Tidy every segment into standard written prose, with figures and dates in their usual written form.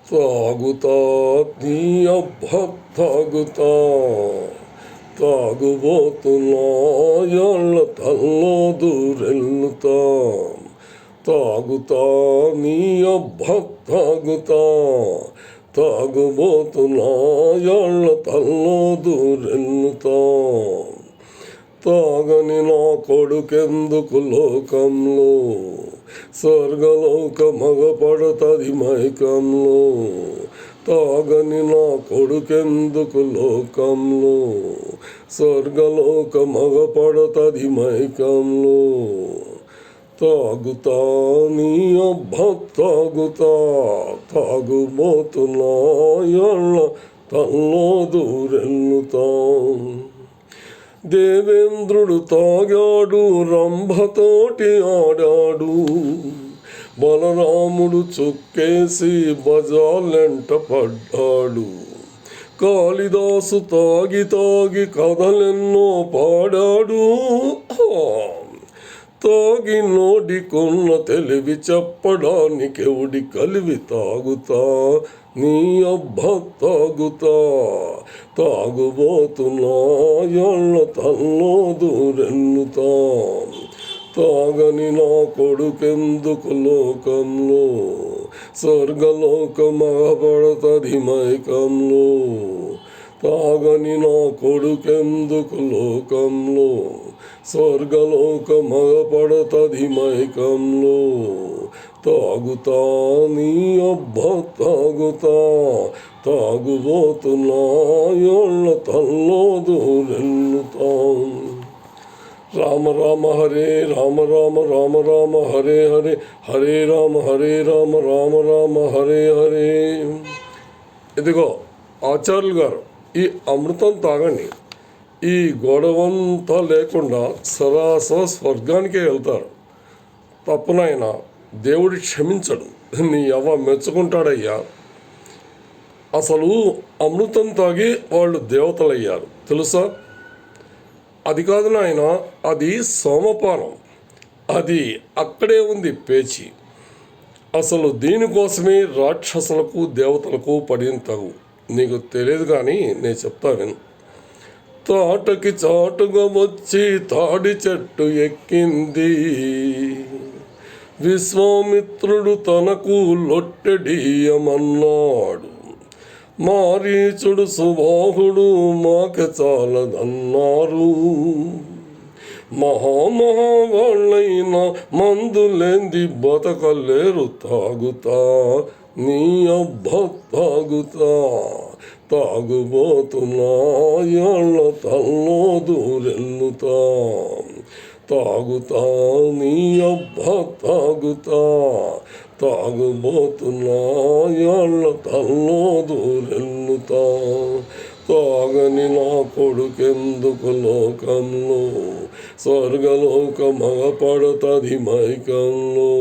తాగుతా నీ అబ్బా తాగుతా తాగుబోతున్నా యాళ్ళ తల్లో దూరెళ్ళుతా తాగుతా నీ అబ్బా తాగుతా తాగుబోతున్నా యాళ్ళ తల్లో దూరెళ్ళుతా తాగని నా కొడుకెందుకు లోకంలో స్వర్గలోక మగపడతది మైకంలో తాగని నా కొడుకెందుకు లోకంలో స్వర్గలోక మగపడతది మైకంలో తాగుతా నీ అబ్బా తాగుతా తాగుబోతున్నా యాళ్ళ తల్లో దూరెళ్ళుతా దేవేంద్రుడు తాగాడు రంభతోటి ఆడాడు బలరాముడు చుక్కేసి బజార్లెంట పడ్డాడు కాళిదాసు తాగి తాగి కథలెన్నో పాడాడు తాగి నోటికున్న తెలివి చెప్పడానికి ఎవడి కలివి తాగుతా నీ అబ్బా తాగుతా తాగుబోతున్నా యాళ్ళ తల్లో దూరెళ్ళుతా తాగని నా కొడుకెందుకు లోకంలో స్వర్గలోక మగపడతది మైకంలో తాగని నా కొడుకెందుకు లోకంలో స్వర్గలోక మగపడతది మైకంలో తాగుతా నీ అబ్బా తాగుతా తాగుబోతున్నా యాళ్ళ తల్లో దూరెళ్ళుతా రామ రామ హరే రామ రామ రామ రామ హరే హరే హరే రామ రామ రామ హరే హరే. ఇదిగో ఆచార్యులు గారు, ఈ అమృతం తాగండి, ఈ గొడవంతా లేకుండా సరాసర స్వర్గానికే వెళ్తారు. తప్పునైనా దేవుడు క్షమించడు, నీ అవ్వ మెచ్చుకుంటాడయ్యా. అసలు అమృతం తాగి వాళ్ళు దేవతలయ్యారు తెలుసా? అది కాదు నాయన, అది సోమపానం, అది అక్కడే ఉంది పేచి. అసలు దీనికోసమే రాక్షసులకు దేవతలకు పడిన తగు. నీకు తెలియదు కానీ నేను చెప్తా విను. తాటకి చాటుగా వచ్చి తాడి చెట్టు ఎక్కింది, విశ్వామిత్రుడు తనకు లొట్టెడియమన్నాడు. మారీచుడు సుబాహుడు మాకు చాలదన్నారు. మహామహావాళ్ళైన మందులేంది బతకలేరు. తాగుతా నీ అబ్బా తాగుతా తాగుబోతున్నా యాళ్ళ తల్లో దూరెళ్ళుతా తాగుతా నీ అబ్బా తాగుతా తాగుబోతున్నా యాళ్ళ తల్లో దూరెళ్ళుతా తాగని నా కొడుకెందుకు లోకంలో స్వర్గలోక మగపడతది మైకంలో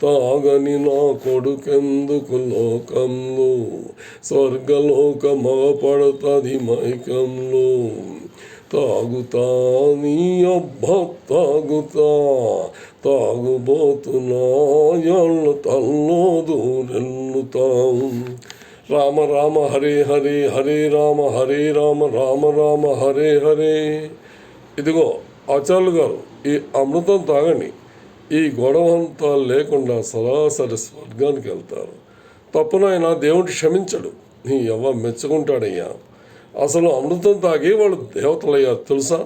తాగని నా కొడుకెందుకు లోకంలో స్వర్గలోక మగపడతది మైకంలో తాగుతా నీ అబ్బా తాగుతా తాగుబోతున్నా యాళ్ళ తల్లో దూరెళ్ళుతా. రామ రామ హరే హరే హరే రామ రామ రామ హరే హరే. ఇదిగో ఆచార్యులు గారు, ఈ అమృతం తాగండి, ఈ గొడవంతా లేకుండా సరాసరి స్వర్గానికి వెళ్తారు. తప్పునైనా దేవుడు క్షమించడు, నీ ఎవ్వ మెచ్చుకుంటాడయ్యా. అసలు అమృతం తాగి వాళ్ళు దేవతలయ్యారు తెలుసా?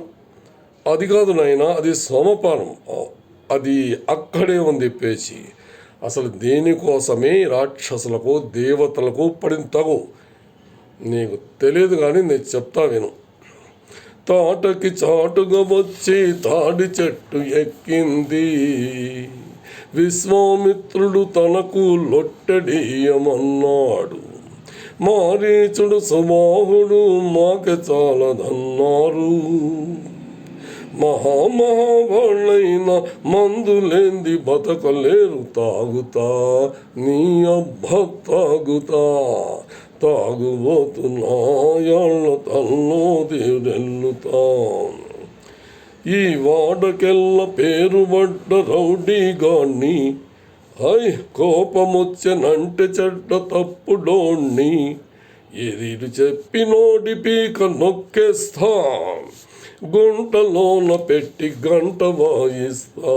అది కాదు నాయన, అది సోమపానం, అది అక్కడే ఉంది పేచి. అసలు దీనికోసమే రాక్షసులకు దేవతలకు పడిన తగు. నీకు తెలియదు కానీ నేను చెప్తా విను. తాటకి చాటుగా వచ్చి తాడి చెట్టు ఎక్కింది, విశ్వామిత్రుడు తనకు లొట్టెడియమన్నాడు. మారీచుడు సుబాహుడు మాకు చాలదన్నారు. మహామహావాళ్ళైన మందులేంది బతకలేరు. తాగుతా నీ అబ్బా తాగుతా తాగుబోతున్నా యాళ్ళ తల్లో దూరెళ్ళుతా. ఈ వాడకెల్ల పేరుబడ్డ రౌడీగాన్ని హై కోపమొచ్చనంటే చెడ్డ తప్పుడోణ్ణి ఎదిరి చెప్పి నోటి పీక నొక్కేస్తా, గుంటలోన పెట్టి గంట వాయిస్తా,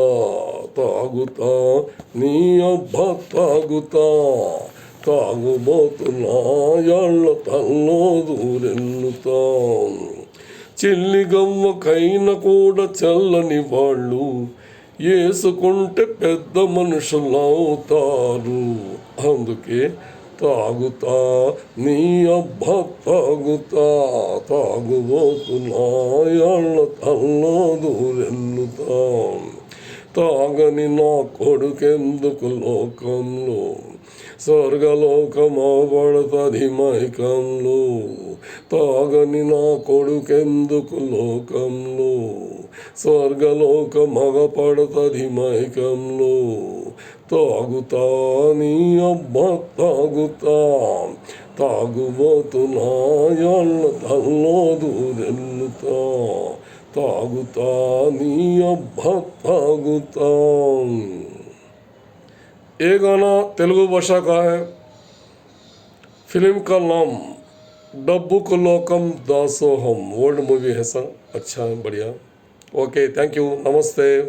తాగుతా నీ అబ్బ తాగుతా, తాగుబోతున్నా యాళ్ళ తల్లో దూరెన్నుతా. చిల్లి గవ్వకైనా కూడా చల్లని వాళ్ళు వేసుకుంటే పెద్ద మనుషులవుతారు. అందుకే తాగుతా నీ అబ్బ తాగుతా, తాగుబోతున్నా యాళ్ళ తల్లో దూరెన్నుతా. తాగని నా కొడుకెందుకు లోకంలో, స్వర్గలోకమవబడతది మైకంలో. తాగని నా కొడుకెందుకు లోకంలో, స్వర్గలోకమగపడతది మైకంలో. తాగుతా నీ అబ్బ తాగుతా, తాగుబోతున్నా యాళ్ళ తల్లో దూరెన్నుతా. తాగుతా నీ అబ్బ తాగుతా. ये गाना तेलुगु भाषा का है। फिल्म का नाम डब्बुक लोकम दासोहम। ओल्ड मूवी है सर, अच्छा है, बढ़िया। ओके, थैंक यू, नमस्ते।